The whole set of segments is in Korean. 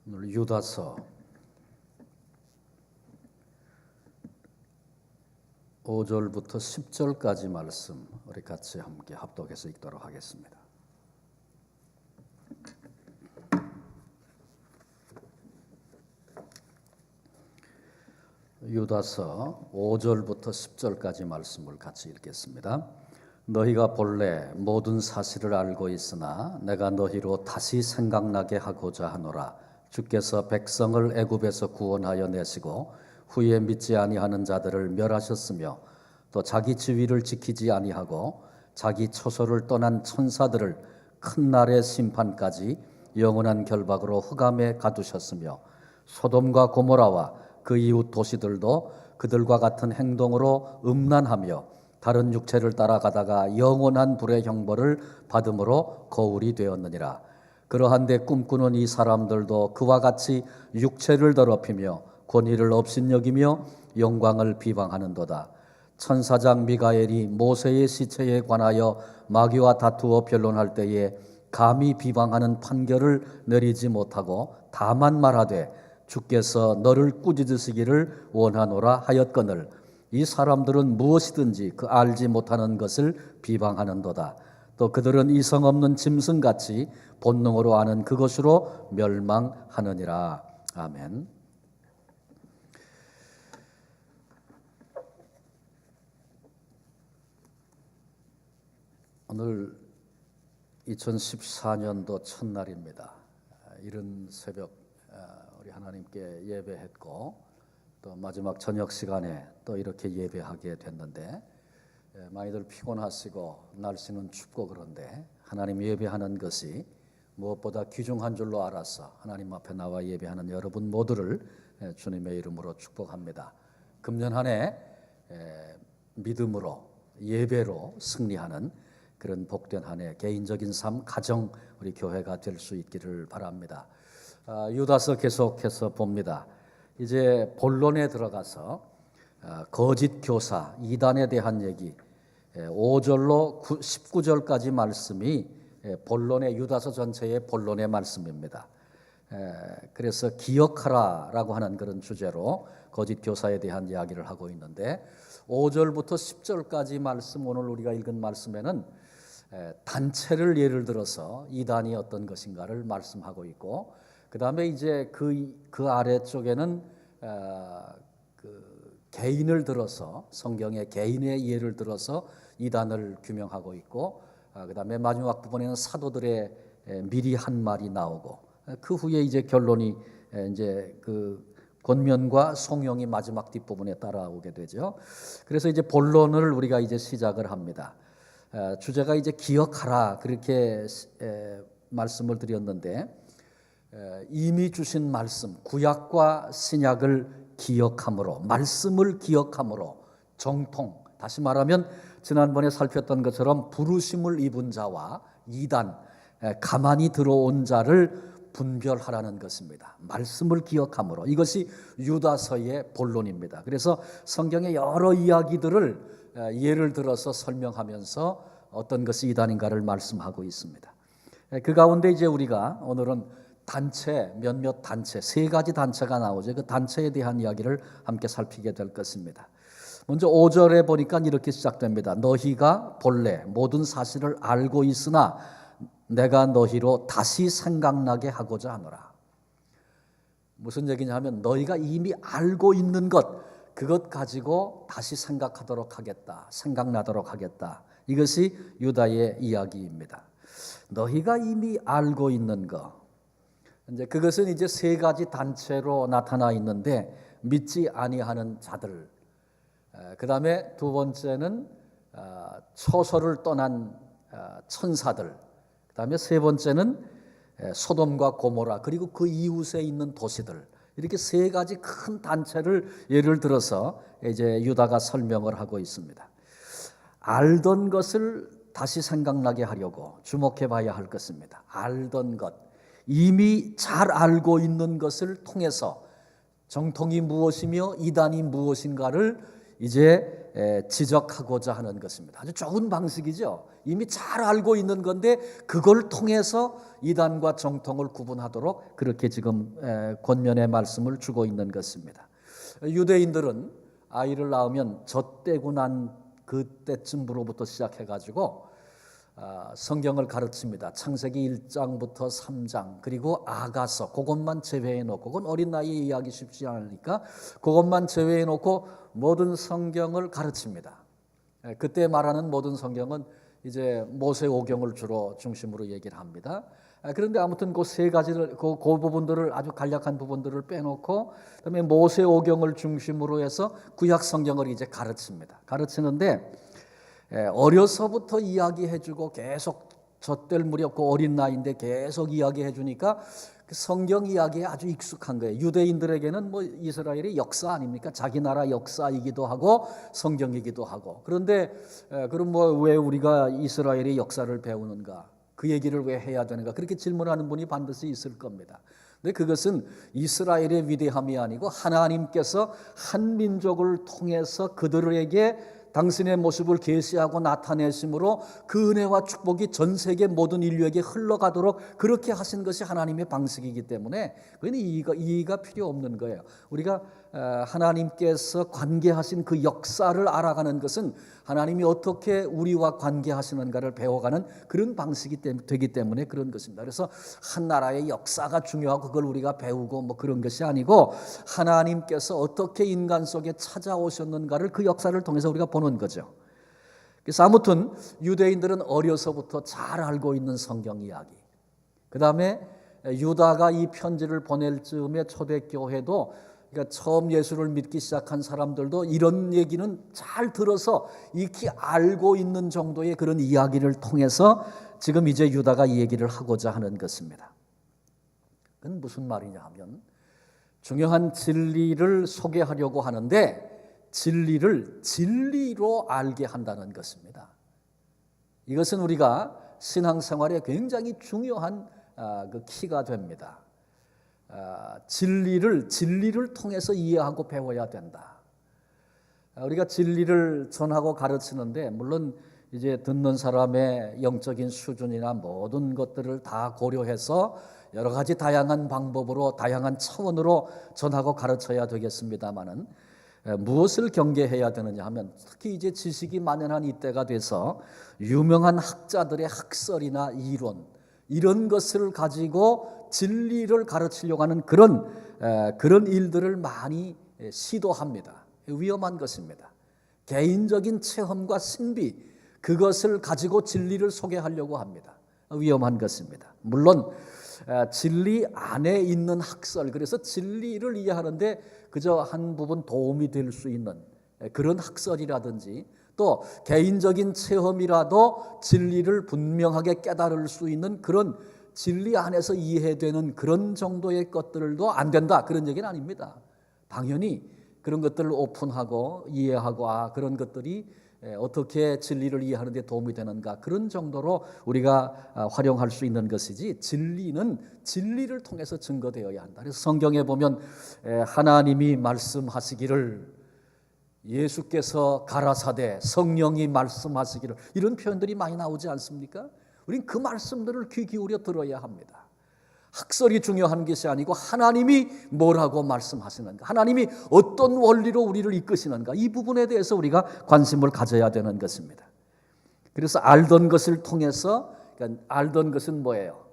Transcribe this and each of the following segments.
오늘 유다서 5절부터 10절까지 말씀 우리 같이 함께 합독해서 읽도록 하겠습니다. 유다서 5절부터 10절까지 말씀을 같이 읽겠습니다. 너희가 본래 모든 사실을 알고 있으나 내가 너희로 다시 생각나게 하고자 하노라. 주께서 백성을 애굽에서 구원하여 내시고 후에 믿지 아니하는 자들을 멸하셨으며 또 자기 지위를 지키지 아니하고 자기 처소를 떠난 천사들을 큰 날의 심판까지 영원한 결박으로 흑암에 가두셨으며 소돔과 고모라와 그 이웃 도시들도 그들과 같은 행동으로 음란하며 다른 육체를 따라가다가 영원한 불의 형벌을 받음으로 거울이 되었느니라. 그러한데 꿈꾸는 이 사람들도 그와 같이 육체를 더럽히며 권위를 업신여기며 영광을 비방하는도다. 천사장 미가엘이 모세의 시체에 관하여 마귀와 다투어 변론할 때에 감히 비방하는 판결을 내리지 못하고 다만 말하되 주께서 너를 꾸짖으시기를 원하노라 하였거늘 이 사람들은 무엇이든지 그 알지 못하는 것을 비방하는도다. 또 그들은 이성 없는 짐승같이 본능으로 아는 그것으로 멸망하느니라. 아멘. 오늘 2014년도 첫날입니다. 이른 새벽 우리 하나님께 예배했고 또 마지막 저녁 시간에 또 이렇게 예배하게 됐는데 많이들 피곤하시고 날씨는 춥고 그런데 하나님 예배하는 것이 무엇보다 귀중한 줄로 알아서 하나님 앞에 나와 예배하는 여러분 모두를 주님의 이름으로 축복합니다. 금년 한 해 믿음으로 예배로 승리하는 그런 복된 한 해 개인적인 삶, 가정, 우리 교회가 될 수 있기를 바랍니다. 유다서 계속해서 봅니다. 이제 본론에 들어가서 거짓 교사, 이단에 대한 얘기 5절로 19절까지 말씀이 본론의 유다서 전체의 본론의 말씀입니다. 그래서 기억하라라고 하는 그런 주제로 거짓 교사에 대한 이야기를 하고 있는데 5절부터 10절까지 말씀 오늘 우리가 읽은 말씀에는 단체를 예를 들어서 이단이 어떤 것인가를 말씀하고 있고 그 다음에 이제 그 아래쪽에는 개인을 들어서 성경의 개인의 예를 들어서 이단을 규명하고 있고 그 다음에 마지막 부분에는 사도들의 미리 한 말이 나오고 그 후에 이제 결론이 이제 그 권면과 송영이 마지막 뒷부분에 따라오게 되죠. 그래서 이제 본론을 우리가 이제 시작을 합니다. 주제가 이제 기억하라 그렇게 말씀을 드렸는데 이미 주신 말씀 구약과 신약을 기억함으로 말씀을 기억함으로 정통 다시 말하면 지난번에 살폈던 것처럼 부르심을 입은 자와 이단 가만히 들어온 자를 분별하라는 것입니다. 말씀을 기억함으로 이것이 유다서의 본론입니다. 그래서 성경의 여러 이야기들을 예를 들어서 설명하면서 어떤 것이 이단인가를 말씀하고 있습니다. 그 가운데 이제 우리가 오늘은 단체 몇몇 단체 세 가지 단체가 나오죠. 그 단체에 대한 이야기를 함께 살피게 될 것입니다. 먼저 5절에 보니까 이렇게 시작됩니다. 너희가 본래 모든 사실을 알고 있으나 내가 너희로 다시 생각나게 하고자 하노라. 무슨 얘기냐면 너희가 이미 알고 있는 것 그것 가지고 다시 생각하도록 하겠다. 생각나도록 하겠다. 이것이 유다의 이야기입니다. 너희가 이미 알고 있는 것 이제 그것은 이제 세 가지 단체로 나타나 있는데 믿지 아니하는 자들 그 다음에 두 번째는 처소를 떠난 천사들 그 다음에 세 번째는 소돔과 고모라 그리고 그 이웃에 있는 도시들 이렇게 세 가지 큰 단체를 예를 들어서 이제 유다가 설명을 하고 있습니다. 알던 것을 다시 생각나게 하려고 주목해 봐야 할 것입니다. 알던 것 이미 잘 알고 있는 것을 통해서 정통이 무엇이며 이단이 무엇인가를 이제 지적하고자 하는 것입니다. 아주 좋은 방식이죠. 이미 잘 알고 있는 건데 그걸 통해서 이단과 정통을 구분하도록 그렇게 지금 권면의 말씀을 주고 있는 것입니다. 유대인들은 아이를 낳으면 젖되고 난 그때쯤으로부터 시작해가지고 성경을 가르칩니다. 창세기 1장부터 3장 그리고 아가서 그것만 제외해 놓고, 그건 어린 나이에 이해하기 쉽지 않으니까 그것만 제외해 놓고 모든 성경을 가르칩니다. 그때 말하는 모든 성경은 이제 모세오경을 주로 중심으로 얘기를 합니다. 그런데 아무튼 그 세 가지를 그 부분들을 아주 간략한 부분들을 빼놓고 그다음에 모세오경을 중심으로 해서 구약 성경을 이제 가르치는데 어려서부터 이야기해주고 계속 젖될 무렵 그 어린 나이인데 계속 이야기해주니까 그 성경 이야기에 아주 익숙한 거예요. 유대인들에게는 뭐 이스라엘의 역사 아닙니까? 자기 나라 역사이기도 하고 성경이기도 하고. 그런데 그럼 뭐 왜 우리가 이스라엘의 역사를 배우는가? 그 얘기를 왜 해야 되는가? 그렇게 질문하는 분이 반드시 있을 겁니다. 근데 그것은 이스라엘의 위대함이 아니고 하나님께서 한 민족을 통해서 그들에게 당신의 모습을 계시하고 나타내심으로 그 은혜와 축복이 전 세계 모든 인류에게 흘러가도록 그렇게 하신 것이 하나님의 방식이기 때문에 그건 이의가 필요 없는 거예요. 우리가 하나님께서 관계하신 그 역사를 알아가는 것은 하나님이 어떻게 우리와 관계하시는가를 배워가는 그런 방식이 되기 때문에 그런 것입니다. 그래서 한 나라의 역사가 중요하고 그걸 우리가 배우고 뭐 그런 것이 아니고 하나님께서 어떻게 인간 속에 찾아오셨는가를 그 역사를 통해서 우리가 보는 거죠. 그래서 아무튼 유대인들은 어려서부터 잘 알고 있는 성경 이야기, 그 다음에 유다가 이 편지를 보낼 즈음에 초대교회도 그러니까 처음 예수를 믿기 시작한 사람들도 이런 얘기는 잘 들어서 익히 알고 있는 정도의 그런 이야기를 통해서 지금 이제 유다가 이 얘기를 하고자 하는 것입니다. 그건 무슨 말이냐 하면 중요한 진리를 소개하려고 하는데 진리를 진리로 알게 한다는 것입니다. 이것은 우리가 신앙생활에 굉장히 중요한 그 키가 됩니다. 진리를 통해서 이해하고 배워야 된다. 우리가 진리를 전하고 가르치는데 물론 이제 듣는 사람의 영적인 수준이나 모든 것들을 다 고려해서 여러 가지 다양한 방법으로 다양한 차원으로 전하고 가르쳐야 되겠습니다만은 무엇을 경계해야 되느냐 하면 특히 이제 지식이 만연한 이때가 돼서 유명한 학자들의 학설이나 이론 이런 것을 가지고 진리를 가르치려고 하는 그런 일들을 많이 시도합니다. 위험한 것입니다. 개인적인 체험과 신비 그것을 가지고 진리를 소개하려고 합니다. 위험한 것입니다. 물론 진리 안에 있는 학설, 그래서 진리를 이해하는데 그저 한 부분 도움이 될 수 있는 그런 학설이라든지 또 개인적인 체험이라도 진리를 분명하게 깨달을 수 있는 그런 진리 안에서 이해되는 그런 정도의 것들도 안 된다, 그런 얘기는 아닙니다. 당연히 그런 것들을 오픈하고 이해하고 그런 것들이 어떻게 진리를 이해하는 데 도움이 되는가, 그런 정도로 우리가 활용할 수 있는 것이지 진리는 진리를 통해서 증거되어야 한다. 그래서 성경에 보면 하나님이 말씀하시기를, 예수께서 가라사대, 성령이 말씀하시기를, 이런 표현들이 많이 나오지 않습니까? 우린 그 말씀들을 귀 기울여 들어야 합니다. 학설이 중요한 것이 아니고 하나님이 뭐라고 말씀하시는가, 하나님이 어떤 원리로 우리를 이끄시는가, 이 부분에 대해서 우리가 관심을 가져야 되는 것입니다. 그래서 알던 것을 통해서, 그러니까 알던 것은 뭐예요?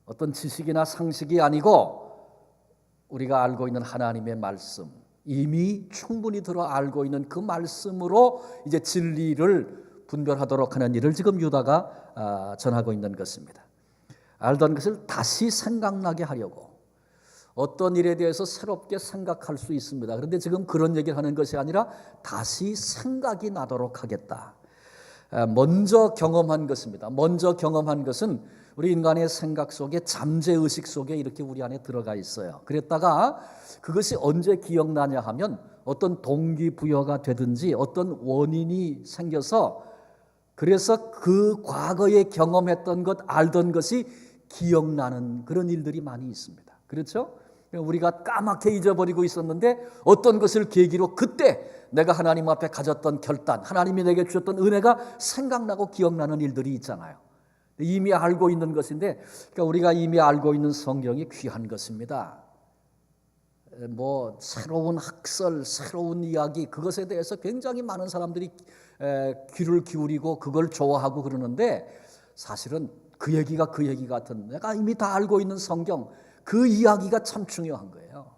어떤 지식이나 상식이 아니고 우리가 알고 있는 하나님의 말씀, 이미 충분히 들어 알고 있는 그 말씀으로 이제 진리를 분별하도록 하는 일을 지금 유다가 전하고 있는 것입니다. 알던 것을 다시 생각나게 하려고, 어떤 일에 대해서 새롭게 생각할 수 있습니다. 그런데 지금 그런 얘기를 하는 것이 아니라 다시 생각이 나도록 하겠다. 먼저 경험한 것입니다. 먼저 경험한 것은 우리 인간의 생각 속에, 잠재의식 속에 이렇게 우리 안에 들어가 있어요. 그랬다가 그것이 언제 기억나냐 하면 어떤 동기부여가 되든지 어떤 원인이 생겨서, 그래서 그 과거에 경험했던 것, 알던 것이 기억나는 그런 일들이 많이 있습니다. 그렇죠? 우리가 까맣게 잊어버리고 있었는데 어떤 것을 계기로 그때 내가 하나님 앞에 가졌던 결단, 하나님이 내게 주셨던 은혜가 생각나고 기억나는 일들이 있잖아요. 이미 알고 있는 것인데, 그러니까 우리가 이미 알고 있는 성경이 귀한 것입니다. 뭐 새로운 학설, 새로운 이야기, 그것에 대해서 굉장히 많은 사람들이 귀를 기울이고 그걸 좋아하고 그러는데, 사실은 그 얘기가 그 얘기 같은, 내가 이미 다 알고 있는 성경, 그 이야기가 참 중요한 거예요.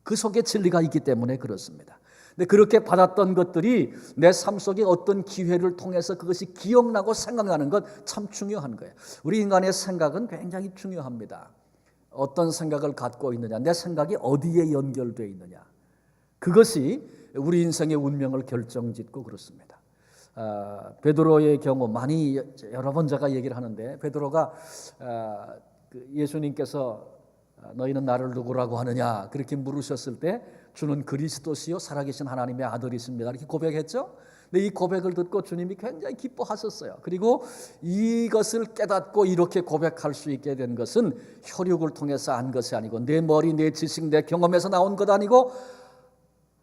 그 속에 진리가 있기 때문에 그렇습니다. 근데 그렇게 받았던 것들이 내 삶 속에 어떤 기회를 통해서 그것이 기억나고 생각나는 것 참 중요한 거예요. 우리 인간의 생각은 굉장히 중요합니다. 어떤 생각을 갖고 있느냐, 내 생각이 어디에 연결되어 있느냐, 그것이 우리 인생의 운명을 결정짓고 그렇습니다. 베드로의 경우 많이 여러 번 제가 얘기를 하는데, 베드로가 예수님께서 너희는 나를 누구라고 하느냐 그렇게 물으셨을 때 주는 그리스도시요 살아계신 하나님의 아들이십니다 이렇게 고백했죠. 근데 이 고백을 듣고 주님이 굉장히 기뻐하셨어요. 그리고 이것을 깨닫고 이렇게 고백할 수 있게 된 것은 혈육을 통해서 안 것이 아니고 내 머리, 내 지식, 내 경험에서 나온 것 아니고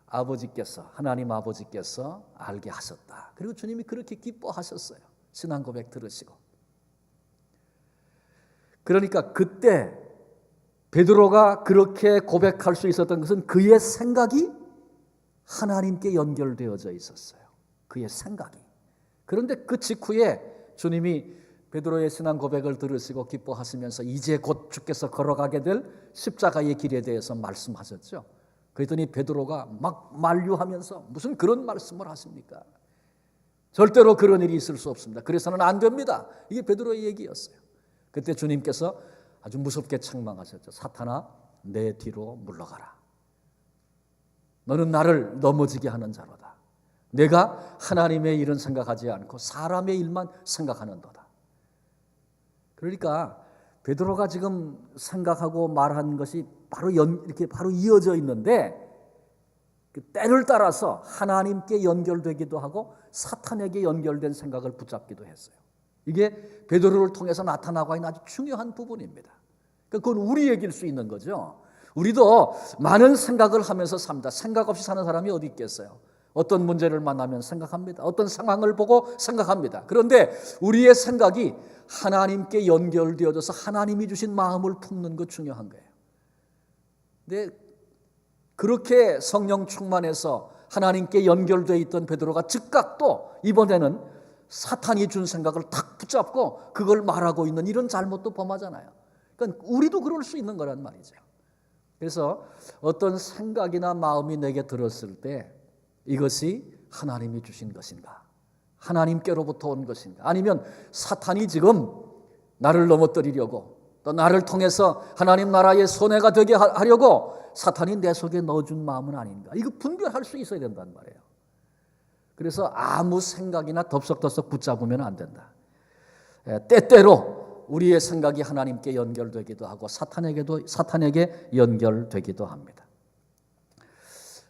아버지께서, 하나님 아버지께서 알게 하셨다. 그리고 주님이 그렇게 기뻐하셨어요. 신앙 고백 들으시고. 그러니까 그때 베드로가 그렇게 고백할 수 있었던 것은 그의 생각이 하나님께 연결되어져 있었어요. 그의 생각이. 그런데 그 직후에 주님이 베드로의 신앙 고백을 들으시고 기뻐하시면서 이제 곧 주께서 걸어가게 될 십자가의 길에 대해서 말씀하셨죠. 그랬더니 베드로가 막 만류하면서 무슨 그런 말씀을 하십니까? 절대로 그런 일이 있을 수 없습니다. 그래서는 안 됩니다. 이게 베드로의 얘기였어요. 그때 주님께서 아주 무섭게 책망하셨죠. 사탄아, 내 뒤로 물러가라. 너는 나를 넘어지게 하는 자로다. 내가 하나님의 일은 생각하지 않고 사람의 일만 생각하는도다. 그러니까 베드로가 지금 생각하고 말한 것이 이렇게 바로 이어져 있는데, 그 때를 따라서 하나님께 연결되기도 하고 사탄에게 연결된 생각을 붙잡기도 했어요. 이게 베드로를 통해서 나타나고 있는 아주 중요한 부분입니다. 그건 우리 얘기일 수 있는 거죠. 우리도 많은 생각을 하면서 삽니다. 생각 없이 사는 사람이 어디 있겠어요? 어떤 문제를 만나면 생각합니다. 어떤 상황을 보고 생각합니다. 그런데 우리의 생각이 하나님께 연결되어져서 하나님이 주신 마음을 품는 것 중요한 거예요. 근데 그렇게 성령 충만해서 하나님께 연결되어 있던 베드로가 즉각 또 이번에는 사탄이 준 생각을 탁 붙잡고 그걸 말하고 있는 이런 잘못도 범하잖아요. 그러니까 우리도 그럴 수 있는 거란 말이죠. 그래서 어떤 생각이나 마음이 내게 들었을 때 이것이 하나님이 주신 것인가, 하나님께로부터 온 것인가, 아니면 사탄이 지금 나를 넘어뜨리려고 또 나를 통해서 하나님 나라의 손해가 되게 하려고 사탄이 내 속에 넣어준 마음은 아닌가, 이거 분별할 수 있어야 된단 말이에요. 그래서 아무 생각이나 덥석덥석 붙잡으면 안 된다. 때때로 우리의 생각이 하나님께 연결되기도 하고 사탄에게 연결되기도 합니다.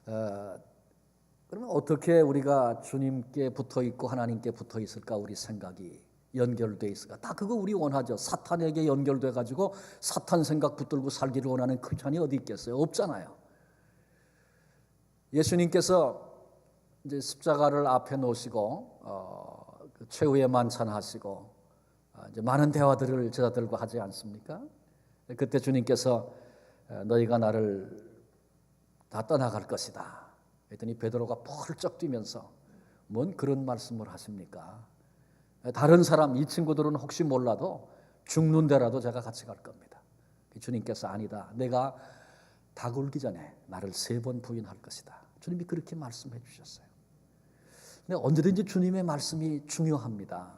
그러면 어떻게 우리가 주님께 붙어 있고 하나님께 붙어 있을까? 우리 생각이 연결돼 있을까? 다 그거 우리 원하죠. 사탄에게 연결돼 가지고 사탄 생각 붙들고 살기를 원하는 크리스찬이 어디 있겠어요? 없잖아요. 예수님께서 이제 십자가를 앞에 놓으시고 그 최후의 만찬하시고 이제 많은 대화들을 제자들과 하지 않습니까? 그때 주님께서 너희가 나를 다 떠나갈 것이다. 그랬더니 베드로가 펄쩍 뛰면서 뭔 그런 말씀을 하십니까? 다른 사람, 이 친구들은 혹시 몰라도 죽는 데라도 제가 같이 갈 겁니다. 주님께서 아니다. 내가 닭 울기 전에 나를 3번 부인할 것이다. 주님이 그렇게 말씀해 주셨어요. 근데 언제든지 주님의 말씀이 중요합니다.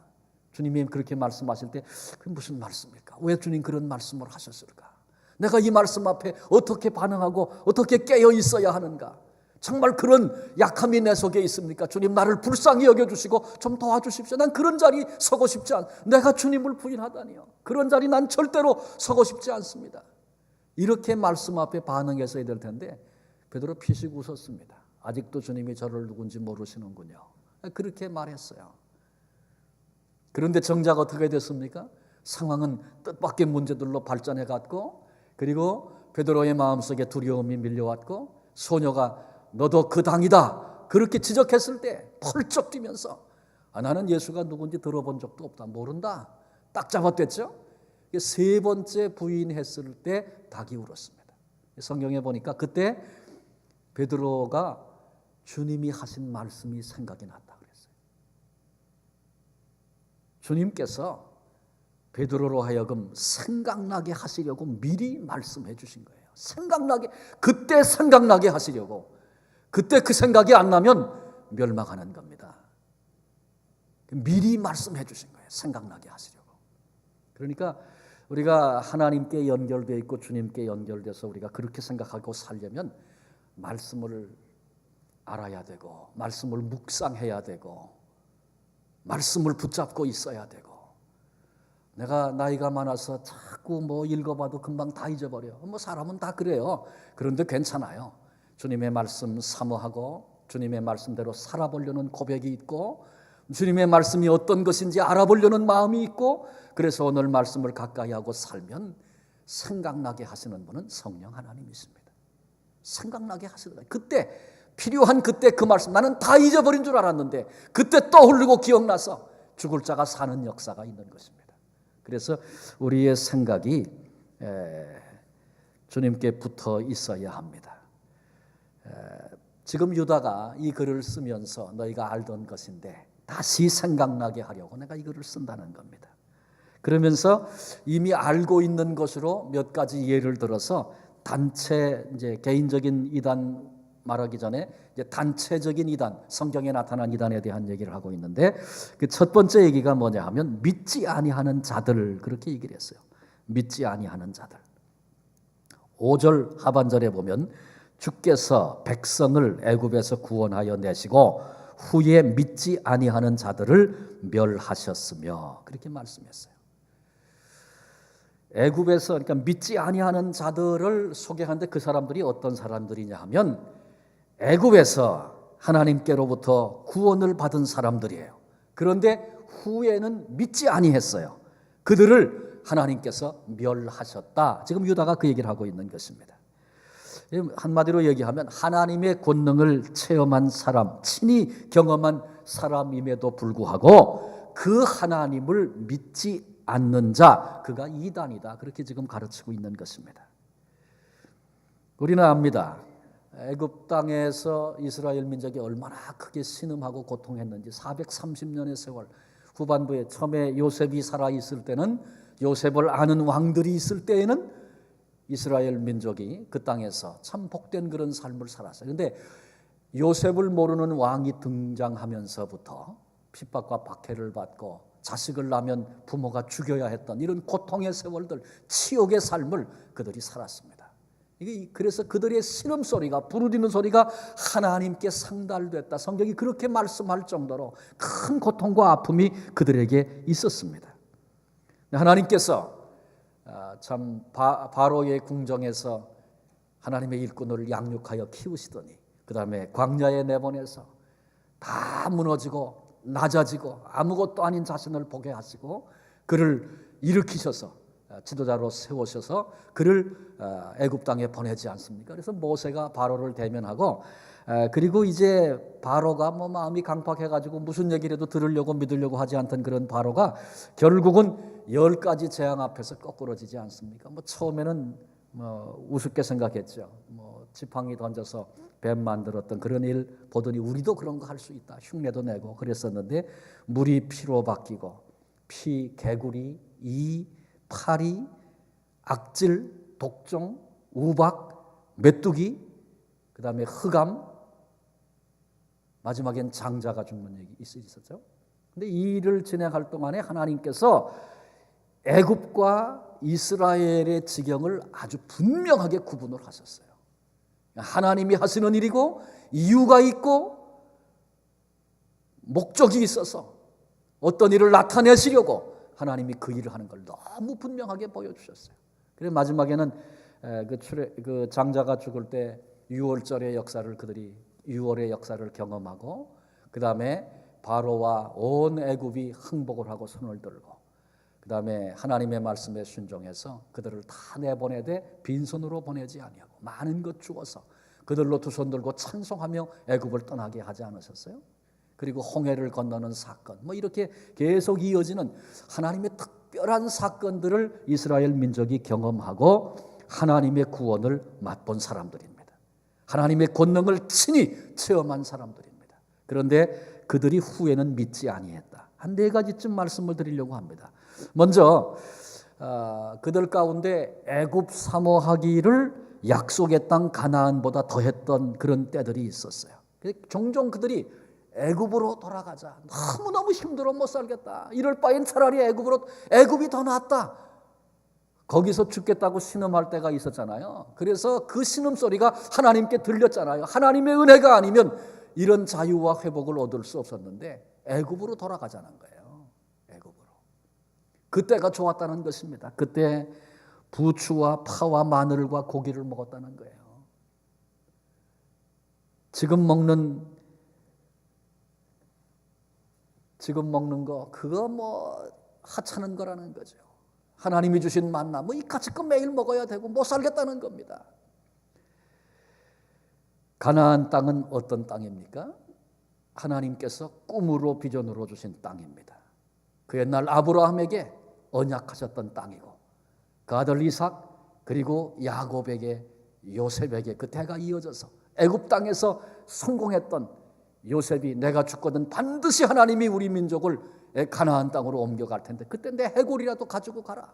주님이 그렇게 말씀하실 때 그게 무슨 말씀일까? 왜 주님 그런 말씀을 하셨을까? 내가 이 말씀 앞에 어떻게 반응하고 어떻게 깨어 있어야 하는가? 정말 그런 약함이 내 속에 있습니까? 주님 나를 불쌍히 여겨주시고 좀 도와주십시오. 난 그런 자리 서고 싶지 내가 주님을 부인하다니요. 그런 자리 난 절대로 서고 싶지 않습니다. 이렇게 말씀 앞에 반응했어야 될 텐데 베드로 피식 웃었습니다. 아직도 주님이 저를 누군지 모르시는군요. 그렇게 말했어요. 그런데 정작 어떻게 됐습니까? 상황은 뜻밖의 문제들로 발전해 갔고, 그리고 베드로의 마음속에 두려움이 밀려왔고 소녀가 너도 그 당이다 그렇게 지적했을 때 펄쩍 뛰면서 나는 예수가 누군지 들어본 적도 없다, 모른다, 딱 잡아댔죠. 세 번째 부인했을 때 닭이 울었습니다. 성경에 보니까 그때 베드로가 주님이 하신 말씀이 생각이 났다 그랬어요. 주님께서 베드로로 하여금 생각나게 하시려고 미리 말씀해 주신 거예요. 그때 생각나게 하시려고. 그때 그 생각이 안 나면 멸망하는 겁니다. 미리 말씀해 주신 거예요. 생각나게 하시려고. 그러니까 우리가 하나님께 연결되어 있고 주님께 연결돼서 우리가 그렇게 생각하고 살려면 말씀을 알아야 되고 말씀을 묵상해야 되고 말씀을 붙잡고 있어야 되고. 내가 나이가 많아서 자꾸 읽어봐도 금방 다 잊어버려. 사람은 다 그래요. 그런데 괜찮아요. 주님의 말씀 사모하고 주님의 말씀대로 살아보려는 고백이 있고 주님의 말씀이 어떤 것인지 알아보려는 마음이 있고 그래서 오늘 말씀을 가까이 하고 살면 생각나게 하시는 분은 성령 하나님이십니다. 생각나게 하시는 거예요. 그때 필요한 그때 그 말씀 나는 다 잊어버린 줄 알았는데 그때 떠올리고 기억나서 죽을 자가 사는 역사가 있는 것입니다. 그래서 우리의 생각이 주님께 붙어 있어야 합니다. 지금 유다가 이 글을 쓰면서 너희가 알던 것인데 다시 생각나게 하려고 내가 이 글을 쓴다는 겁니다. 그러면서 이미 알고 있는 것으로 몇 가지 예를 들어서 단체 이제 개인적인 이단 말하기 전에 이제 단체적인 이단, 성경에 나타난 이단에 대한 얘기를 하고 있는데 그 첫 번째 얘기가 뭐냐 하면 믿지 아니하는 자들 그렇게 얘기를 했어요. 믿지 아니하는 자들. 5절 하반절에 보면 주께서 백성을 애굽에서 구원하여 내시고 후에 믿지 아니하는 자들을 멸하셨으며 그렇게 말씀했어요. 애굽에서 그러니까 믿지 아니하는 자들을 소개하는데 그 사람들이 어떤 사람들이냐 하면 애굽에서 하나님께로부터 구원을 받은 사람들이에요. 그런데 후에는 믿지 아니했어요. 그들을 하나님께서 멸하셨다. 지금 유다가 그 얘기를 하고 있는 것입니다. 한마디로 얘기하면 하나님의 권능을 체험한 사람, 친히 경험한 사람임에도 불구하고 그 하나님을 믿지 않는 자, 그가 이단이다. 그렇게 지금 가르치고 있는 것입니다. 우리는 압니다. 애굽 땅에서 이스라엘 민족이 얼마나 크게 신음하고 고통했는지 430년의 세월 후반부에 처음에 요셉이 살아있을 때는 요셉을 아는 왕들이 있을 때에는 이스라엘 민족이 그 땅에서 참 복된 그런 삶을 살았어요. 그런데 요셉을 모르는 왕이 등장하면서부터 핍박과 박해를 받고 자식을 낳으면 부모가 죽여야 했던 이런 고통의 세월들, 치욕의 삶을 그들이 살았습니다. 그래서 그들의 신음소리가 부르짖는 소리가 하나님께 상달됐다. 성경이 그렇게 말씀할 정도로 큰 고통과 아픔이 그들에게 있었습니다. 하나님께서 참 바로의 궁정에서 하나님의 일꾼을 양육하여 키우시더니 그 다음에 광야에 내보내서 다 무너지고 낮아지고 아무것도 아닌 자신을 보게 하시고 그를 일으키셔서 지도자로 세우셔서 그를 애굽 땅에 보내지 않습니까? 그래서 모세가 바로를 대면하고 그리고 이제 바로가 마음이 강팍해가지고 무슨 얘기를 해도 들으려고 믿으려고 하지 않던 그런 바로가 결국은 10가지 재앙 앞에서 거꾸러지지 않습니까? 처음에는 우습게 생각했죠. 지팡이 던져서 뱀 만들었던 그런 일 보더니 우리도 그런 거 할 수 있다. 흉내도 내고 그랬었는데 물이 피로 바뀌고 피, 개구리, 이, 파리, 악질, 독종, 우박, 메뚜기, 그 다음에 흑암, 마지막엔 장자가 죽는 얘기 있었죠. 근데 이 일을 진행할 동안에 하나님께서 애굽과 이스라엘의 지경을 아주 분명하게 구분을 하셨어요. 하나님이 하시는 일이고 이유가 있고 목적이 있어서 어떤 일을 나타내시려고 하나님이 그 일을 하는 걸 너무 분명하게 보여주셨어요. 그래서 마지막에는 그 장자가 죽을 때 유월절의 역사를 그들이 유월의 역사를 경험하고 그 다음에 바로와 온 애굽이 항복을 하고 손을 들고 그다음에 하나님의 말씀에 순종해서 그들을 다 내보내되 빈손으로 보내지 아니하고 많은 것 주어서 그들로 두 손 들고 찬송하며 애굽을 떠나게 하지 않으셨어요? 그리고 홍해를 건너는 사건, 뭐 이렇게 계속 이어지는 하나님의 특별한 사건들을 이스라엘 민족이 경험하고 하나님의 구원을 맛본 사람들입니다. 하나님의 권능을 친히 체험한 사람들입니다. 그런데 그들이 후에는 믿지 아니했다. 한 네 가지쯤 말씀을 드리려고 합니다. 먼저 그들 가운데 애굽 사모하기를 약속의 땅 가나안보다 더했던 그런 때들이 있었어요. 종종 그들이 애굽으로 돌아가자. 너무너무 힘들어 못 살겠다. 이럴 바엔 차라리 애굽이 더 낫다. 거기서 죽겠다고 신음할 때가 있었잖아요. 그래서 그 신음소리가 하나님께 들렸잖아요. 하나님의 은혜가 아니면 이런 자유와 회복을 얻을 수 없었는데 애굽으로 돌아가자는 거예요. 애굽으로. 그때가 좋았다는 것입니다. 그때 부추와 파와 마늘과 고기를 먹었다는 거예요. 지금 먹는 거 그거 뭐 하찮은 거라는 거죠. 하나님이 주신 만나 뭐 이까짓 거 매일 먹어야 되고 못 살겠다는 겁니다. 가나안 땅은 어떤 땅입니까? 하나님께서 꿈으로 비전으로 주신 땅입니다. 그 옛날 아브라함에게 언약하셨던 땅이고 그 아들 이삭 그리고 야곱에게 요셉에게 그 대가 이어져서 애굽 땅에서 성공했던 요셉이 내가 죽거든 반드시 하나님이 우리 민족을 가나안 땅으로 옮겨갈 텐데 그때 내 해골이라도 가지고 가라.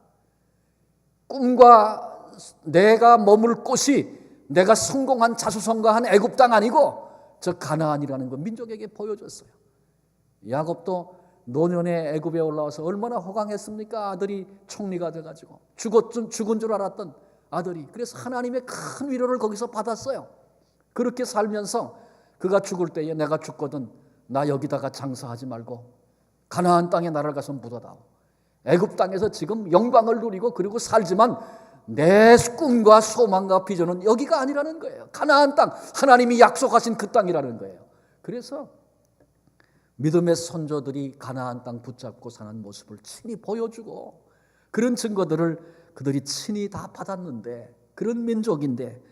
꿈과 내가 머물 곳이 내가 성공한 자수성가한 애굽 땅 아니고 저 가나안이라는 거 민족에게 보여줬어요. 야곱도 노년에 애굽에 올라와서 얼마나 호강했습니까? 아들이 총리가 돼가지고 죽은 줄 알았던 아들이. 그래서 하나님의 큰 위로를 거기서 받았어요. 그렇게 살면서 그가 죽을 때에 내가 죽거든 나 여기다가 장사하지 말고 가나안 땅에 나를 가서 묻어다오. 애굽 땅에서 지금 영광을 누리고 그리고 살지만 내 꿈과 소망과 비전은 여기가 아니라는 거예요. 가나안 땅, 하나님이 약속하신 그 땅이라는 거예요. 그래서 믿음의 선조들이 가나안 땅 붙잡고 사는 모습을 친히 보여주고 그런 증거들을 그들이 친히 다 받았는데 그런 민족인데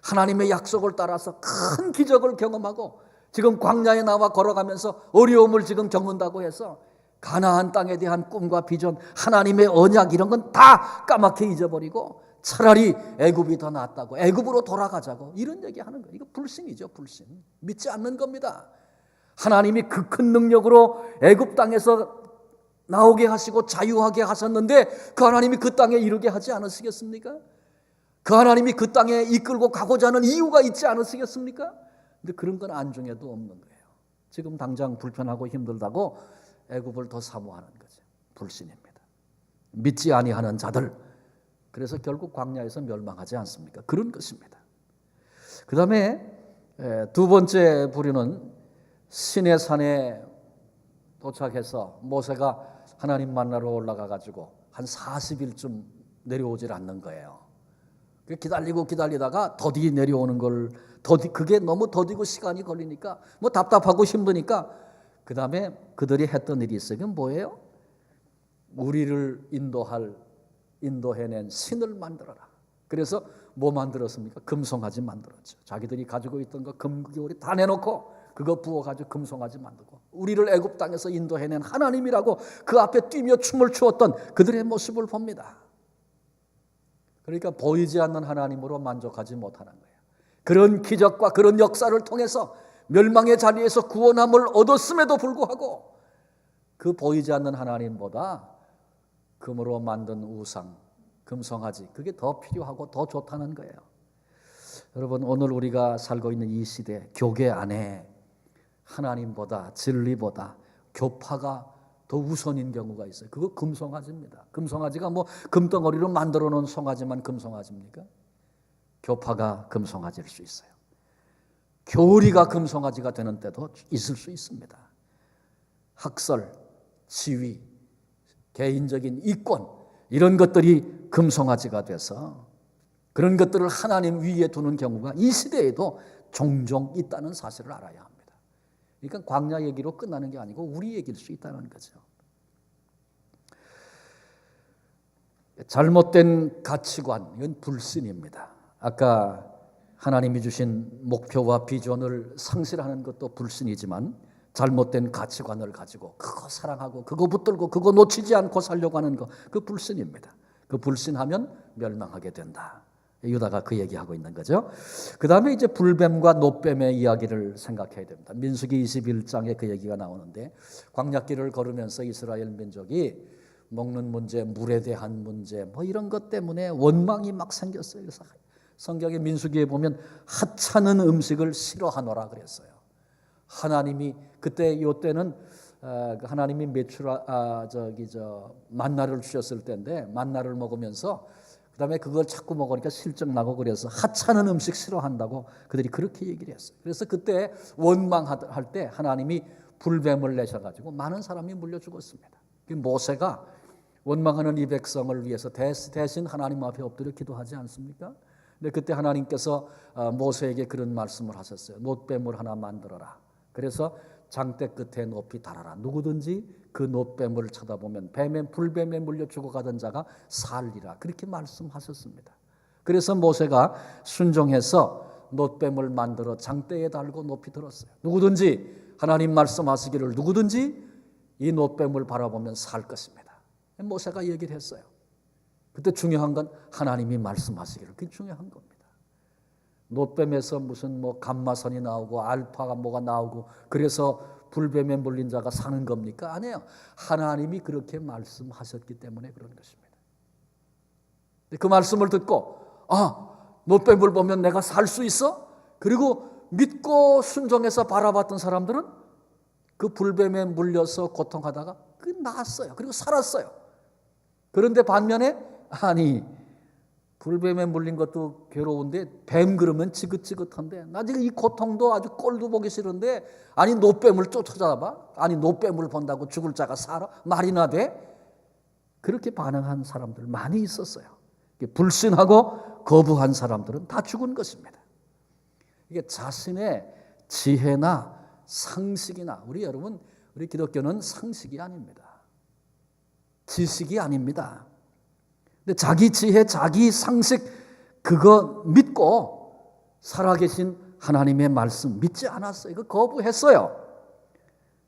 하나님의 약속을 따라서 큰 기적을 경험하고 지금 광야에 나와 걸어가면서 어려움을 지금 겪는다고 해서 가나안 땅에 대한 꿈과 비전, 하나님의 언약 이런 건 다 까맣게 잊어버리고 차라리 애굽이 더 낫다고 애굽으로 돌아가자고 이런 얘기하는 거예요. 이거 불신이죠. 불신. 믿지 않는 겁니다. 하나님이 그 큰 능력으로 애굽 땅에서 나오게 하시고 자유하게 하셨는데 그 하나님이 그 땅에 이르게 하지 않으시겠습니까? 그 하나님이 그 땅에 이끌고 가고자 하는 이유가 있지 않으시겠습니까? 근데 그런 건 안중에도 없는 거예요. 지금 당장 불편하고 힘들다고 애굽을 더 사모하는 거죠. 불신입니다. 믿지 아니하는 자들. 그래서 결국 광야에서 멸망하지 않습니까? 그런 것입니다. 그 다음에 두 번째 부류는 시내산에 도착해서 모세가 하나님 만나러 올라가 가지고 한 40일쯤 내려오질 않는 거예요. 기다리다가 더디 내려오는 걸 그게 너무 더디고 시간이 걸리니까 뭐 답답하고 힘드니까 그 다음에 그들이 했던 일이 있어요. 그건 뭐예요? 우리를 인도해낸 신을 만들어라. 그래서 뭐 만들었습니까? 금송아지 만들었죠. 자기들이 가지고 있던 거 금기울이 다 내놓고 그거 부어가지고 금송아지 만들고 우리를 애굽 땅에서 인도해낸 하나님이라고 그 앞에 뛰며 춤을 추었던 그들의 모습을 봅니다. 그러니까 보이지 않는 하나님으로 만족하지 못하는 거예요. 그런 기적과 그런 역사를 통해서 멸망의 자리에서 구원함을 얻었음에도 불구하고 그 보이지 않는 하나님보다 금으로 만든 우상, 금송아지 그게 더 필요하고 더 좋다는 거예요. 여러분 오늘 우리가 살고 있는 이 시대 교계 안에 하나님보다 진리보다 교파가 더 우선인 경우가 있어요. 그거 금송아지입니다. 금송아지가 뭐 금덩어리로 만들어 놓은 송아지만 금송아지입니까? 교파가 금송아지일 수 있어요. 교리가 금송아지가 되는 때도 있을 수 있습니다. 학설, 지위, 개인적인 이권 이런 것들이 금송아지가 돼서 그런 것들을 하나님 위에 두는 경우가 이 시대에도 종종 있다는 사실을 알아야 합니다. 그러니까 광야 얘기로 끝나는 게 아니고 우리 얘기일 수 있다는 거죠. 잘못된 가치관, 이건 불신입니다. 아까 하나님이 주신 목표와 비전을 상실하는 것도 불신이지만 잘못된 가치관을 가지고 그거 사랑하고 그거 붙들고 그거 놓치지 않고 살려고 하는 거, 그 불신입니다. 그 불신하면 멸망하게 된다. 유다가 그 얘기하고 있는 거죠. 그 다음에 이제 불뱀과 노뱀의 이야기를 생각해야 됩니다. 민수기 21장에 그 얘기가 나오는데, 광야길을 걸으면서 이스라엘 민족이 먹는 문제, 물에 대한 문제, 뭐 이런 것 때문에 원망이 막 생겼어요. 그래서 성경의 민수기에 보면 하찮은 음식을 싫어하노라 그랬어요. 하나님이 그때 요때는 하나님이 만나를 주셨을 때인데, 만나를 먹으면서 그다음에 그걸 자꾸 먹으니까 실증 나고, 그래서 하찮은 음식 싫어한다고 그들이 그렇게 얘기를 했어요. 그래서 그때 원망할 때 하나님이 불뱀을 내셔가지고 많은 사람이 물려 죽었습니다. 모세가 원망하는 이 백성을 위해서 대신 하나님 앞에 엎드려 기도하지 않습니까? 근데 그때 하나님께서 모세에게 그런 말씀을 하셨어요. 놋뱀을 하나 만들어라. 그래서 장대 끝에 높이 달아라. 누구든지 그 놋뱀을 쳐다보면 불뱀에 물려 죽어가던 자가 살리라. 그렇게 말씀하셨습니다. 그래서 모세가 순종해서 놋뱀을 만들어 장대에 달고 높이 들었어요. 누구든지 하나님 말씀하시기를 누구든지 이 놋뱀을 바라보면 살 것입니다. 모세가 얘기를 했어요. 그때 중요한 건 하나님이 말씀하시기를, 그게 중요한 겁니다. 놋뱀에서 무슨 뭐 감마선이 나오고 알파가 뭐가 나오고 그래서 불뱀에 물린 자가 사는 겁니까? 아니에요. 하나님이 그렇게 말씀하셨기 때문에 그런 것입니다. 그 말씀을 듣고 놋뱀을 보면 내가 살 수 있어? 그리고 믿고 순종해서 바라봤던 사람들은 그 불뱀에 물려서 고통하다가 그 나았어요. 그리고 살았어요. 그런데 반면에 불뱀에 물린 것도 괴로운데 뱀 그러면 지긋지긋한데 나 지금 이 고통도 아주 꼴도 보기 싫은데 놋뱀을 쫓아잡아? 놋뱀을 본다고 죽을 자가 살아? 말이나 돼? 그렇게 반응한 사람들 많이 있었어요. 불신하고 거부한 사람들은 다 죽은 것입니다. 이게 자신의 지혜나 상식이나, 우리 기독교는 상식이 아닙니다. 지식이 아닙니다. 근데 자기 지혜, 자기 상식 그거 믿고 살아계신 하나님의 말씀 믿지 않았어요. 이거 거부했어요.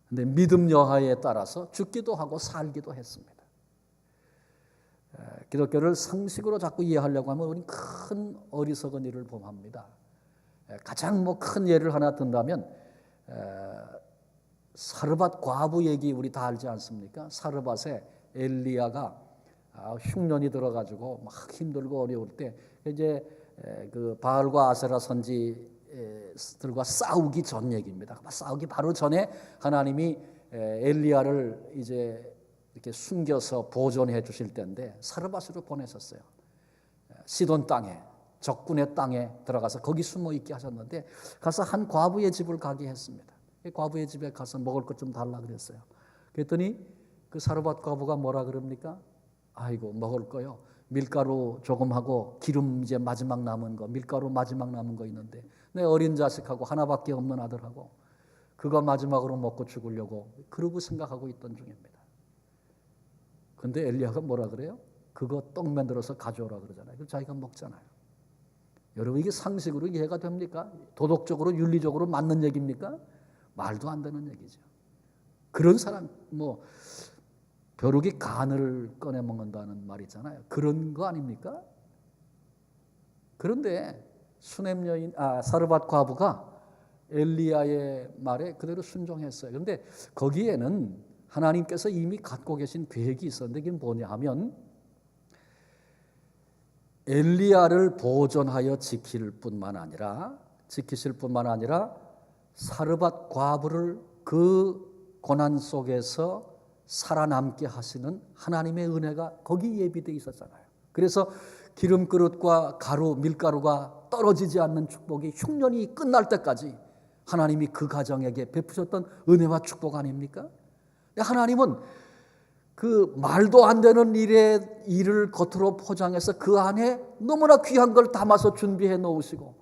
근데 믿음 여하에 따라서 죽기도 하고 살기도 했습니다. 기독교를 상식으로 자꾸 이해하려고 하면 우리는 큰 어리석은 일을 범합니다. 가장 큰 예를 하나 든다면 사르밧 과부 얘기 우리 다 알지 않습니까? 사르밧에 엘리야가 흉년이 들어가지고 막 힘들고 어려울 때 이제 그 바알과 아세라 선지들과 싸우기 전 얘기입니다. 싸우기 바로 전에 하나님이 엘리야를 이제 이렇게 숨겨서 보존해 주실 때인데 사르밧으로 보내셨어요. 시돈 땅에, 적군의 땅에 들어가서 거기 숨어 있게 하셨는데 가서 한 과부의 집을 가게 했습니다. 과부의 집에 가서 먹을 것 좀 달라 그랬어요. 그랬더니 그 사르밧 과부가 뭐라 그럽니까? 아이고 먹을 거요. 밀가루 조금 하고 기름 이제 마지막 남은 거, 밀가루 마지막 남은 거 있는데 내 어린 자식하고 하나밖에 없는 아들하고 그거 마지막으로 먹고 죽으려고 그러고 생각하고 있던 중입니다. 근데 엘리야가 뭐라 그래요? 그거 떡 만들어서 가져오라 그러잖아요. 그럼 자기가 먹잖아요. 여러분 이게 상식으로 이해가 됩니까? 도덕적으로 윤리적으로 맞는 얘기입니까? 말도 안 되는 얘기죠. 그런 사람 벼룩이 간을 꺼내 먹는다는 말 있잖아요. 그런 거 아닙니까? 그런데 수넴 여인 사르밧 과부가 엘리야의 말에 그대로 순종했어요. 그런데 거기에는 하나님께서 이미 갖고 계신 계획이 있었는데 그게 뭐냐 하면 엘리야를 보존하여 지키실 뿐만 아니라 사르밧 과부를 그 고난 속에서 살아남게 하시는 하나님의 은혜가 거기 예비되어 있었잖아요. 그래서 기름그릇과 밀가루가 떨어지지 않는 축복이 흉년이 끝날 때까지 하나님이 그 가정에게 베푸셨던 은혜와 축복 아닙니까? 하나님은 그 말도 안 되는 일을 겉으로 포장해서 그 안에 너무나 귀한 걸 담아서 준비해 놓으시고,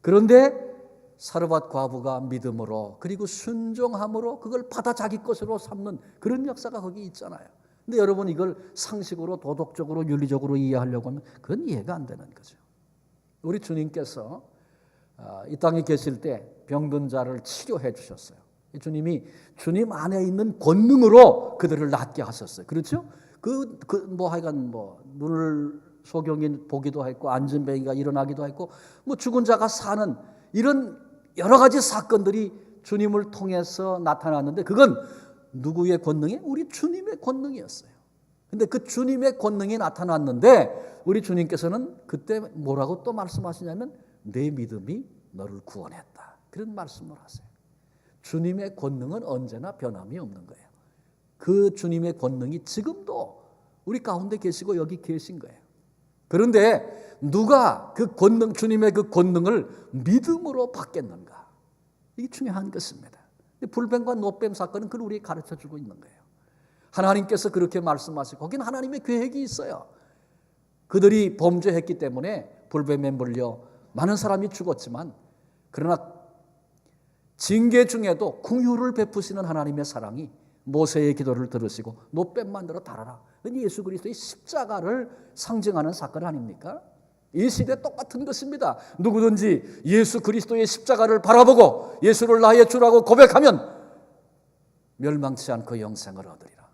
그런데 사르밧 과부가 믿음으로 그리고 순종함으로 그걸 받아 자기 것으로 삼는 그런 역사가 거기 있잖아요. 근데 여러분 이걸 상식으로 도덕적으로 윤리적으로 이해하려고 하면 그건 이해가 안 되는 거죠. 우리 주님께서 이 땅에 계실 때 병든 자를 치료해 주셨어요. 주님이 주님 안에 있는 권능으로 그들을 낫게 하셨어요. 그렇죠? 하여간 눈을 소경이 보기도 했고 안진뱅이가 일어나기도 했고 죽은 자가 사는 이런 여러 가지 사건들이 주님을 통해서 나타났는데 그건 누구의 권능이? 우리 주님의 권능이었어요. 근데 그 주님의 권능이 나타났는데 우리 주님께서는 그때 뭐라고 또 말씀하시냐면 내 믿음이 너를 구원했다. 그런 말씀을 하세요. 주님의 권능은 언제나 변함이 없는 거예요. 그 주님의 권능이 지금도 우리 가운데 계시고 여기 계신 거예요. 그런데 누가 그 권능, 주님의 그 권능을 믿음으로 받겠는가? 이게 중요한 것입니다. 불뱀과 노뱀 사건은 그걸 우리에게 가르쳐주고 있는 거예요. 하나님께서 그렇게 말씀하시고 거기는 하나님의 계획이 있어요. 그들이 범죄했기 때문에 불뱀에 물려 많은 사람이 죽었지만 그러나 징계 중에도 긍휼을 베푸시는 하나님의 사랑이 모세의 기도를 들으시고 노뱀 만들어 달아라. 예수 그리스도의 십자가를 상징하는 사건 아닙니까? 이 시대 똑같은 것입니다. 누구든지 예수 그리스도의 십자가를 바라보고 예수를 나의 주라고 고백하면 멸망치 않고 영생을 얻으리라.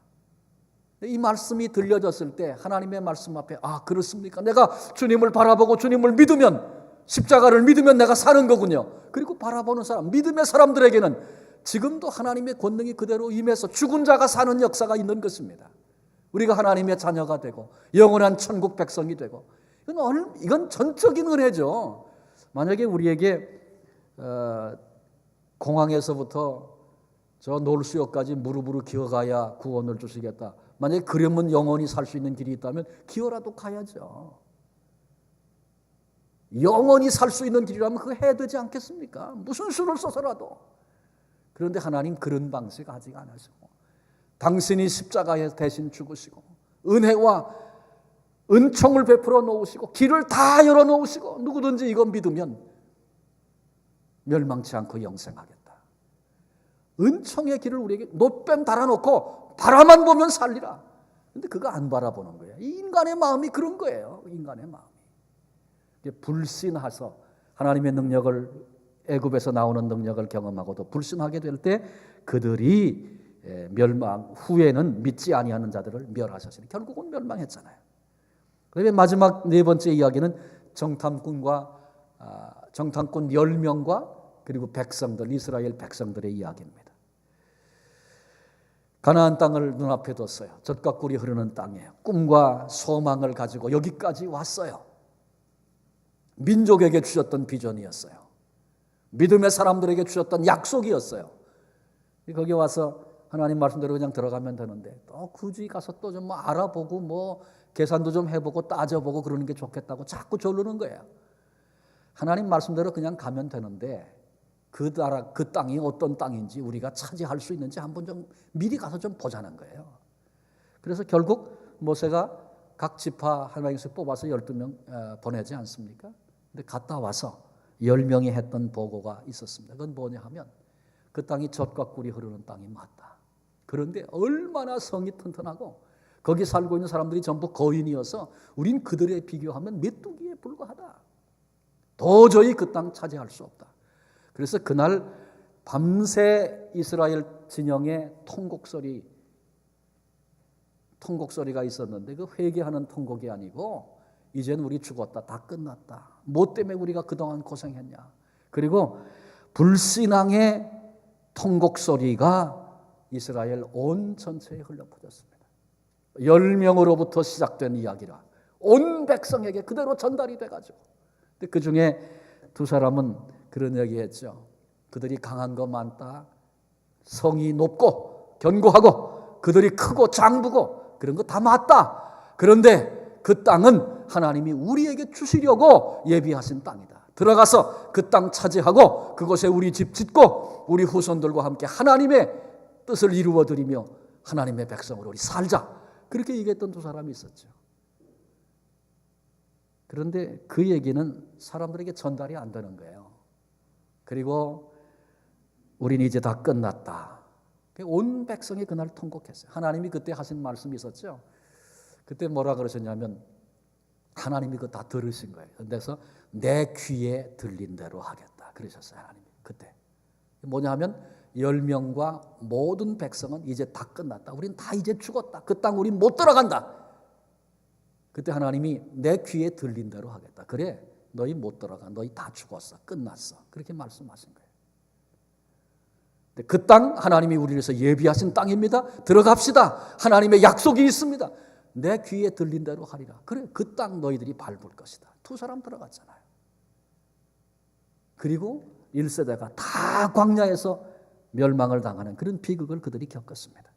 이 말씀이 들려졌을 때 하나님의 말씀 앞에 그렇습니까? 내가 주님을 바라보고 주님을 믿으면 십자가를 믿으면 내가 사는 거군요. 그리고 바라보는 사람, 믿음의 사람들에게는 지금도 하나님의 권능이 그대로 임해서 죽은 자가 사는 역사가 있는 것입니다. 우리가 하나님의 자녀가 되고 영원한 천국 백성이 되고 이건 전적인 은혜죠. 만약에 우리에게 공항에서부터 저 놀수역까지 무릎으로 기어가야 구원을 주시겠다. 만약에 그러면 영원히 살 수 있는 길이 있다면 기어라도 가야죠. 영원히 살 수 있는 길이라면 그거 해야 되지 않겠습니까? 무슨 수를 써서라도. 그런데 하나님 그런 방식 아직 안 하시고 당신이 십자가에 대신 죽으시고 은혜와 은총을 베풀어 놓으시고 길을 다 열어 놓으시고 누구든지 이거 믿으면 멸망치 않고 영생하겠다. 은총의 길을 우리에게 노뱀 달아놓고 바라만 보면 살리라. 근데 그거 안 바라보는 거예요. 이 인간의 마음이 그런 거예요. 인간의 마음이. 불신해서 하나님의 능력을 애굽에서 나오는 능력을 경험하고도 불신하게 될 때 그들이 멸망 후에는 믿지 아니하는 자들을 멸하셨으니 결국은 멸망했잖아요. 그다음에 마지막 네 번째 이야기는 정탐꾼 10명과 그리고 백성들, 이스라엘 백성들의 이야기입니다. 가나안 땅을 눈앞에 뒀어요. 젖과 꿀이 흐르는 땅이에요. 꿈과 소망을 가지고 여기까지 왔어요. 민족에게 주셨던 비전이었어요. 믿음의 사람들에게 주셨던 약속이었어요. 거기 와서 하나님 말씀대로 그냥 들어가면 되는데 또 굳이 가서 또 좀 알아보고 계산도 좀 해보고 따져보고 그러는 게 좋겠다고 자꾸 조르는 거예요. 하나님 말씀대로 그냥 가면 되는데 그 나라, 그 땅이 어떤 땅인지 우리가 차지할 수 있는지 한번 좀 미리 가서 좀 보자는 거예요. 그래서 결국 모세가 각 지파 한 명씩 뽑아서 12명 보내지 않습니까? 근데 갔다 와서 10명이 했던 보고가 있었습니다. 그건 뭐냐 하면 그 땅이 젖과 꿀이 흐르는 땅이 맞다. 그런데 얼마나 성이 튼튼하고 거기 살고 있는 사람들이 전부 거인이어서 우린 그들에 비교하면 메뚜기에 불과하다. 도저히 그 땅 차지할 수 없다. 그래서 그날 밤새 이스라엘 진영의 통곡소리가 있었는데 그 회개하는 통곡이 아니고 이제는 우리 죽었다. 다 끝났다. 뭐 때문에 우리가 그동안 고생했냐. 그리고 불신앙의 통곡소리가 이스라엘 온 전체에 흘러퍼졌습니다. 10명으로부터 시작된 이야기라 온 백성에게 그대로 전달이 돼가지고 근데 그 중에 두 사람은 그런 얘기했죠. 그들이 강한 거 많다. 성이 높고 견고하고 그들이 크고 장부고 그런 거 다 맞다. 그런데 그 땅은 하나님이 우리에게 주시려고 예비하신 땅이다. 들어가서 그 땅 차지하고 그곳에 우리 집 짓고 우리 후손들과 함께 하나님의 뜻을 이루어드리며 하나님의 백성으로 우리 살자. 그렇게 얘기했던 두 사람이 있었죠. 그런데 그 얘기는 사람들에게 전달이 안 되는 거예요. 그리고 우리는 이제 다 끝났다. 온 백성이 그날 통곡했어요. 하나님이 그때 하신 말씀이 있었죠. 그때 뭐라 그러셨냐면 하나님이 그거 다 들으신 거예요. 그래서 내 귀에 들린 대로 하겠다 그러셨어요. 하나님이 그때. 뭐냐 하면 10명과 모든 백성은 이제 다 끝났다. 우린 다 이제 죽었다. 그 땅 우린 못 들어간다. 그때 하나님이 내 귀에 들린 대로 하겠다. 그래 너희 못 들어가. 너희 다 죽었어. 끝났어. 그렇게 말씀하신 거예요. 그 땅 하나님이 우리를 위해서 예비하신 땅입니다. 들어갑시다. 하나님의 약속이 있습니다. 내 귀에 들린 대로 하리라. 그래 그 땅 너희들이 밟을 것이다. 2사람 들어갔잖아요. 그리고 1세대가 다 광야에서 멸망을 당하는 그런 비극을 그들이 겪었습니다.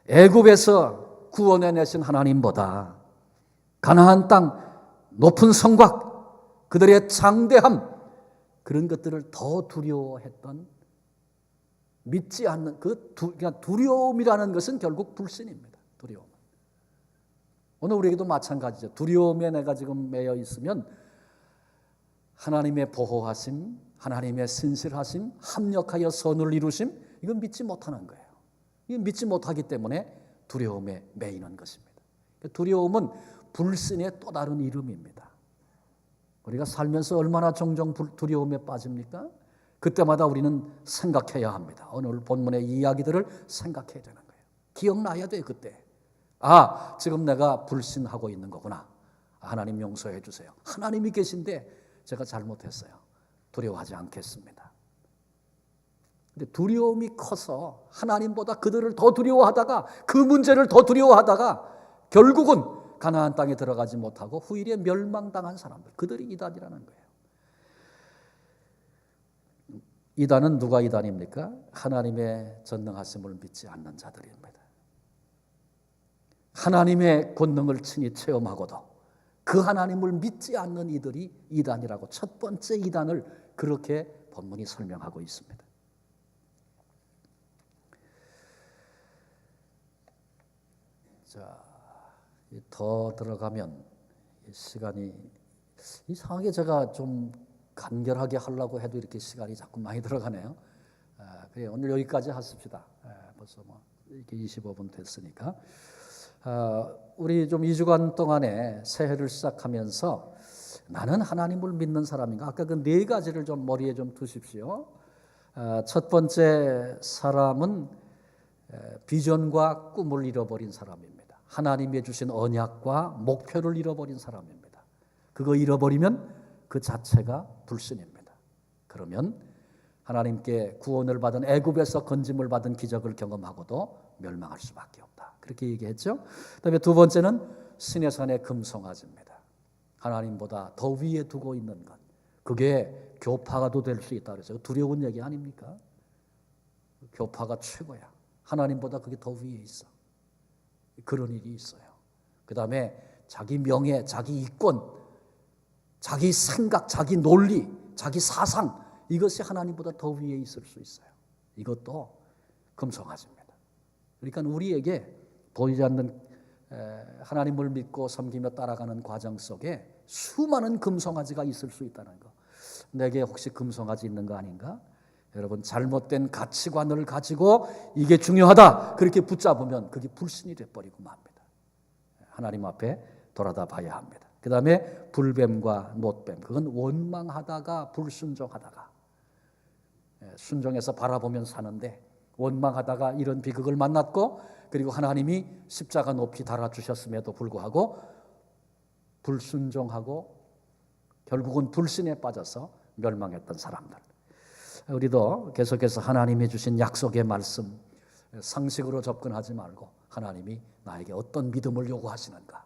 애굽에서 구원해내신 하나님보다 가나안 땅 높은 성곽 그들의 장대함 그런 것들을 더 두려워했던 믿지 않는 그러니까 두려움이라는 것은 결국 불신입니다. 두려움. 오늘 우리에게도 마찬가지죠. 두려움에 내가 지금 매여 있으면 하나님의 보호하심, 하나님의 신실하심, 합력하여 선을 이루심 이건 믿지 못하는 거예요. 이건 믿지 못하기 때문에 두려움에 매이는 것입니다. 두려움은 불신의 또 다른 이름입니다. 우리가 살면서 얼마나 종종 두려움에 빠집니까? 그때마다 우리는 생각해야 합니다. 오늘 본문의 이야기들을 생각해야 되는 거예요. 기억나야 돼요. 그때. 지금 내가 불신하고 있는 거구나. 하나님 용서해 주세요. 하나님이 계신데 제가 잘못했어요. 두려워하지 않겠습니다. 근데 두려움이 커서 하나님보다 그들을 더 두려워하다가 그 문제를 더 두려워하다가 결국은 가나안 땅에 들어가지 못하고 후일에 멸망당한 사람들, 그들이 이단이라는 거예요. 이단은 누가 이단입니까? 하나님의 전능하심을 믿지 않는 자들입니다. 하나님의 권능을 친히 체험하고도 그 하나님을 믿지 않는 이들이 이단이라고 첫 번째 이단을 그렇게 본문이 설명하고 있습니다. 자, 더 들어가면 시간이 이상하게 제가 좀 간결하게 하려고 해도 이렇게 시간이 자꾸 많이 들어가네요. 그래 오늘 여기까지 하십시다. 벌써 뭐 이렇게 25분 됐으니까. 우리 좀 2주간 동안에 새해를 시작하면서 나는 하나님을 믿는 사람인가? 아까 그 4가지를 좀 머리에 좀 두십시오. 첫 번째 사람은 비전과 꿈을 잃어버린 사람입니다. 하나님이 주신 언약과 목표를 잃어버린 사람입니다. 그거 잃어버리면 그 자체가 불신입니다. 그러면 하나님께 구원을 받은 애굽에서 건짐을 받은 기적을 경험하고도 멸망할 수밖에 없다. 그렇게 얘기했죠. 그다음에 두 번째는 신의 산의 금송아지입니다. 하나님보다 더 위에 두고 있는 것. 그게 교파가도 될 수 있다 그래서 두려운 얘기 아닙니까? 교파가 최고야. 하나님보다 그게 더 위에 있어. 그런 일이 있어요. 그다음에 자기 명예, 자기 이권, 자기 생각, 자기 논리, 자기 사상 이것이 하나님보다 더 위에 있을 수 있어요. 이것도 금송아지입니다. 그러니까 우리에게 보이지 않는 하나님을 믿고 섬기며 따라가는 과정 속에 수많은 금송아지가 있을 수 있다는 거. 내게 혹시 금송아지 있는 거 아닌가? 여러분 잘못된 가치관을 가지고 이게 중요하다 그렇게 붙잡으면 그게 불신이 돼버리고 맙니다. 하나님 앞에 돌아다 봐야 합니다. 그 다음에 불뱀과 놋뱀 그건 원망하다가 불순종하다가 순종해서 바라보면 사는데 원망하다가 이런 비극을 만났고 그리고 하나님이 십자가 높이 달아주셨음에도 불구하고 불순종하고 결국은 불신에 빠져서 멸망했던 사람들. 우리도 계속해서 하나님이 주신 약속의 말씀 상식으로 접근하지 말고 하나님이 나에게 어떤 믿음을 요구하시는가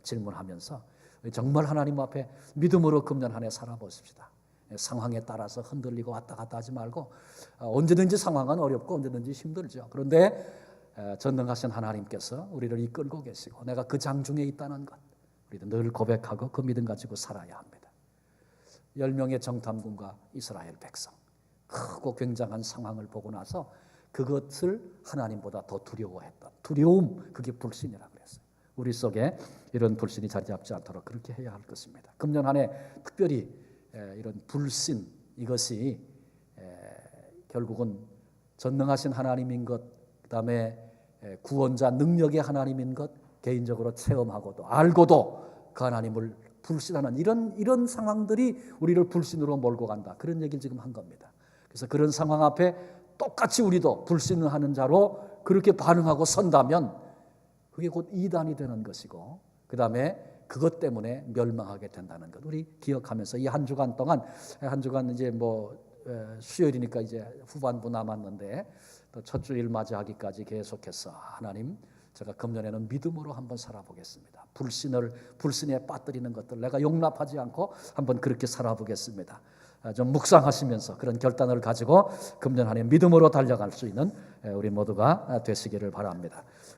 질문하면서 정말 하나님 앞에 믿음으로 금년 한 해 살아보십시다. 상황에 따라서 흔들리고 왔다 갔다 하지 말고 언제든지 상황은 어렵고 언제든지 힘들죠. 그런데 전능하신 하나님께서 우리를 이끌고 계시고 내가 그 장중에 있다는 것 우리도 늘 고백하고 그 믿음 가지고 살아야 합니다. 10명의 정탐군과 이스라엘 백성 크고 굉장한 상황을 보고 나서 그것을 하나님보다 더 두려워했던 두려움 그게 불신이라고 그랬어요. 우리 속에 이런 불신이 자리 잡지 않도록 그렇게 해야 할 것입니다. 금년 한 해 특별히 이런 불신 이것이 결국은 전능하신 하나님인 것, 그다음에 구원자 능력의 하나님인 것 개인적으로 체험하고도 알고도 그 하나님을 불신하는 이런 상황들이 우리를 불신으로 몰고 간다. 그런 얘기를 지금 한 겁니다. 그래서 그런 상황 앞에 똑같이 우리도 불신하는 자로 그렇게 반응하고 선다면 그게 곧 이단이 되는 것이고, 그 다음에 그것 때문에 멸망하게 된다는 것 우리 기억하면서 이 한 주간 동안, 한 주간 이제 수요일이니까 이제 후반부 남았는데 또 첫 주일 맞이하기까지 계속해서 하나님, 제가 금년에는 믿음으로 한번 살아보겠습니다. 불신에 빠뜨리는 것들 내가 용납하지 않고 한번 그렇게 살아보겠습니다. 좀 묵상하시면서 그런 결단을 가지고 금년 한 해 믿음으로 달려갈 수 있는 우리 모두가 되시기를 바랍니다.